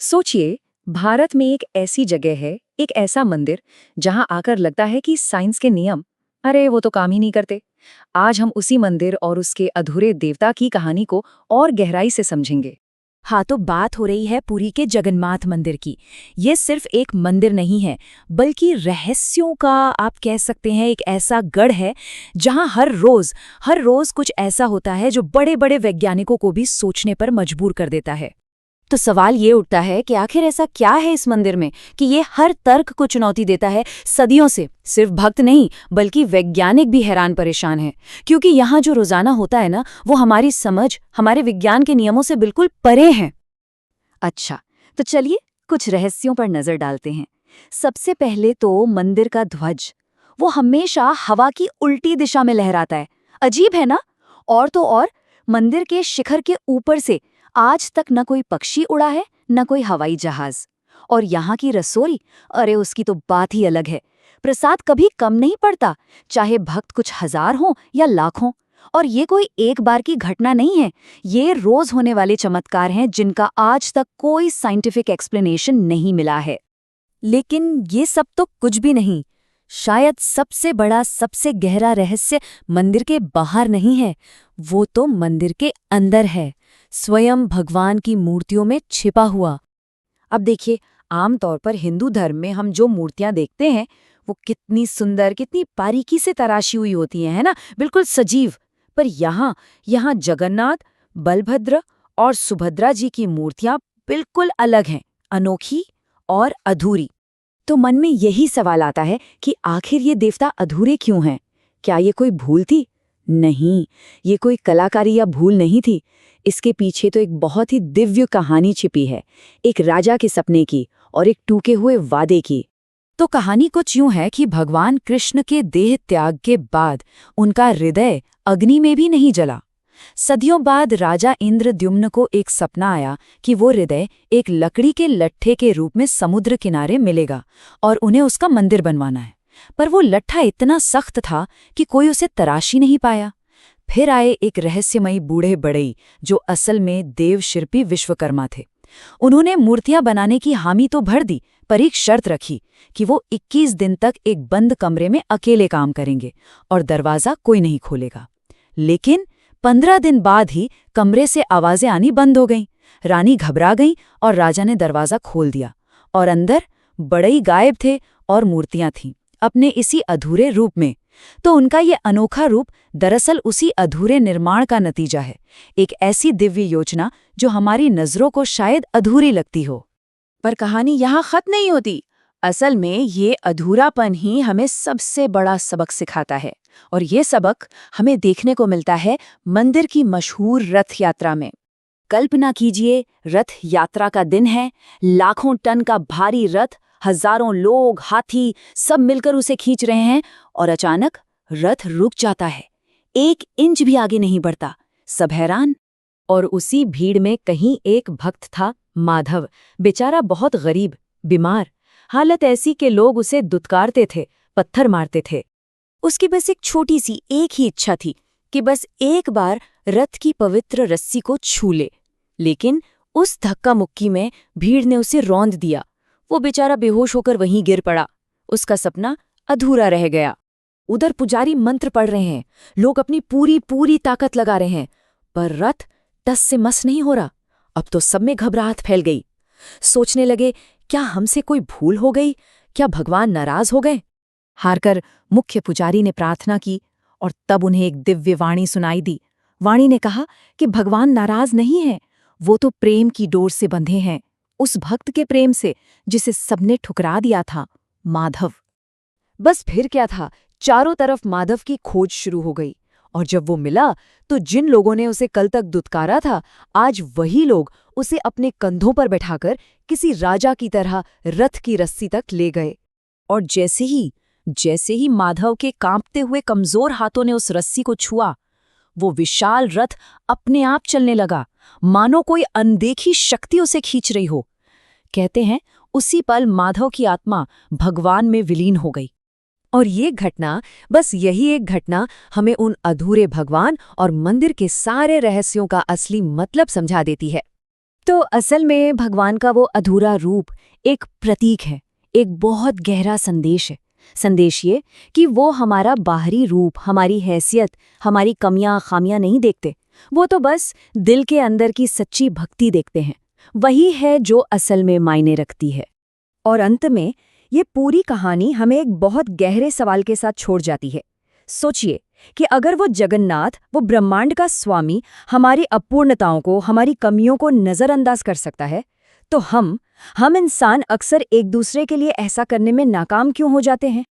सोचिए, भारत में एक ऐसी जगह है, एक ऐसा मंदिर जहां आकर लगता है कि साइंस के नियम, अरे वो तो काम ही नहीं करते। आज हम उसी मंदिर और उसके अधूरे देवता की कहानी को और गहराई से समझेंगे। हाँ, तो बात हो रही है पुरी के जगन्नाथ मंदिर की। ये सिर्फ एक मंदिर नहीं है, बल्कि रहस्यों का आप कह सकते हैं एक ऐसा गढ़ है जहाँ हर रोज कुछ ऐसा होता है जो बड़े बड़े वैज्ञानिकों को भी सोचने पर मजबूर कर देता है। तो सवाल ये उठता है कि आखिर ऐसा क्या है इस मंदिर में कि ये हर तर्क को चुनौती देता है सदियों से। सिर्फ भक्त नहीं बल्कि वैज्ञानिक भी हैरान परेशान है, क्योंकि यहाँ जो रोजाना होता है ना, वो हमारी समझ, हमारे विज्ञान के नियमों से बिल्कुल परे है। अच्छा, तो चलिए कुछ रहस्यों पर नजर डालते हैं। सबसे पहले तो मंदिर का ध्वज, वो हमेशा हवा की उल्टी दिशा में लहराता है। अजीब है ना? और तो और, मंदिर के शिखर के ऊपर से आज तक न कोई पक्षी उड़ा है, न कोई हवाई जहाज। और यहाँ की रसोई, अरे उसकी तो बात ही अलग है। प्रसाद कभी कम नहीं पड़ता, चाहे भक्त कुछ हजार हों या लाखों। और ये कोई एक बार की घटना नहीं है, ये रोज होने वाले चमत्कार हैं जिनका आज तक कोई साइंटिफिक एक्सप्लेनेशन नहीं मिला है। लेकिन ये सब तो कुछ भी नहीं। शायद सबसे बड़ा, सबसे गहरा रहस्य मंदिर के बाहर नहीं है, वो तो मंदिर के अंदर है, स्वयं भगवान की मूर्तियों में छिपा हुआ। अब देखिए, आमतौर पर हिंदू धर्म में हम जो मूर्तियां देखते हैं वो कितनी सुंदर, कितनी बारीकी से तराशी हुई होती हैं, है ना, बिल्कुल सजीव। पर यहाँ यहाँ जगन्नाथ, बलभद्र और सुभद्रा जी की मूर्तियां बिल्कुल अलग हैं, अनोखी और अधूरी। तो मन में यही सवाल आता है कि आखिर ये देवता अधूरे क्यों हैं? क्या ये कोई भूल थी? नहीं, ये कोई कलाकारी या भूल नहीं थी। इसके पीछे तो एक बहुत ही दिव्य कहानी छिपी है, एक राजा के सपने की और एक टूटे हुए वादे की। तो कहानी कुछ यूं है कि भगवान कृष्ण के देह त्याग के बाद उनका हृदय अग्नि में भी नहीं जला। सदियों बाद राजा इंद्रद्युम्न को एक सपना आया कि वो हृदय एक लकड़ी के लट्ठे के रूप में समुद्र किनारे मिलेगा और उन्हें उसका मंदिर बनवाना है। पर वो लट्ठा इतना सख्त था कि कोई उसे तराश ही नहीं पाया। फिर आए एक रहस्यमयी बूढ़े बड़ई जो असल में देवशिल्पी विश्वकर्मा थे। उन्होंने मूर्तियां बनाने की हामी तो भर दी, पर एक शर्त रखी कि वो 21 दिन तक एक बंद कमरे में अकेले काम करेंगे और दरवाजा कोई नहीं खोलेगा। लेकिन 15 दिन बाद ही कमरे से आवाजें आनी बंद हो गईं। रानी घबरा गईं और राजा ने दरवाजा खोल दिया और अंदर बड़ई गायब थे और मूर्तियां थीं, अपने इसी अधूरे रूप में। तो उनका ये अनोखा रूप दरअसल उसी अधूरे निर्माण का नतीजा है, एक ऐसी दिव्य योजना जो हमारी नजरों को शायद अधूरी लगती हो। पर कहानी यहाँ खत्म नहीं होती। असल में ये अधूरापन ही हमें सबसे बड़ा सबक सिखाता है, और ये सबक हमें देखने को मिलता है मंदिर की मशहूर रथ यात्रा में। कल्पना कीजिए, रथ यात्रा का दिन है, लाखों टन का भारी रथ, हजारों लोग, हाथी सब मिलकर उसे खींच रहे हैं और अचानक रथ रुक जाता है, 1 इंच भी आगे नहीं बढ़ता। सब हैरान। और उसी भीड़ में कहीं एक भक्त था, माधव। बेचारा बहुत गरीब, बीमार, हालत ऐसी कि लोग उसे दुत्कारते थे, पत्थर मारते थे। उसकी बस एक छोटी सी एक ही इच्छा थी कि बस एक बार रथ की पवित्र रस्सी को छू ले। लेकिन उस धक्का मुक्की में भीड़ ने उसे रौंद दिया। वो बेचारा बेहोश होकर वहीं गिर पड़ा। उसका सपना अधूरा रह गया। उधर पुजारी मंत्र पढ़ रहे हैं, लोग अपनी पूरी ताकत लगा रहे हैं, पर रथ टस से मस नहीं हो रहा। अब तो सब में घबराहट फैल गई। सोचने लगे, क्या हमसे कोई भूल हो गई? क्या भगवान नाराज हो गए? हारकर मुख्य पुजारी ने प्रार्थना की और तब उन्हें एक दिव्य वाणी सुनाई दी। वाणी ने कहा कि भगवान नाराज नहीं है, वो तो प्रेम की डोर से बंधे हैं, उस भक्त के प्रेम से जिसे सबने ठुकरा दिया था, माधव। बस फिर क्या था, चारों तरफ माधव की खोज शुरू हो गई। और जब वो मिला तो जिन लोगों ने उसे कल तक दुत्कारा था, आज वही लोग उसे अपने कंधों पर बैठाकर किसी राजा की तरह रथ की रस्सी तक ले गए। और जैसे ही माधव के कांपते हुए कमजोर हाथों ने उस रस्सी को छुआ, वो विशाल रथ अपने आप चलने लगा, मानो कोई अनदेखी शक्ति उसे खींच रही हो। कहते हैं उसी पल माधव की आत्मा भगवान में विलीन हो गई। और ये घटना, बस यही एक घटना हमें उन अधूरे भगवान और मंदिर के सारे रहस्यों का असली मतलब समझा देती है। तो असल में भगवान का वो अधूरा रूप एक प्रतीक है, एक बहुत गहरा संदेश है। संदेश ये कि वो हमारा बाहरी रूप, हमारी हैसियत, हमारी कमियां खामियां नहीं देखते। वो तो बस दिल के अंदर की सच्ची भक्ति देखते हैं। वही है जो असल में मायने रखती है। और अंत में ये पूरी कहानी हमें एक बहुत गहरे सवाल के साथ छोड़ जाती है। सोचिए कि अगर वो जगन्नाथ, वो ब्रह्मांड का स्वामी, हमारी अपूर्णताओं को, हमारी कमियों को नज़रअंदाज कर सकता है, तो हम इंसान अक्सर एक दूसरे के लिए ऐसा करने में नाकाम क्यों हो जाते हैं?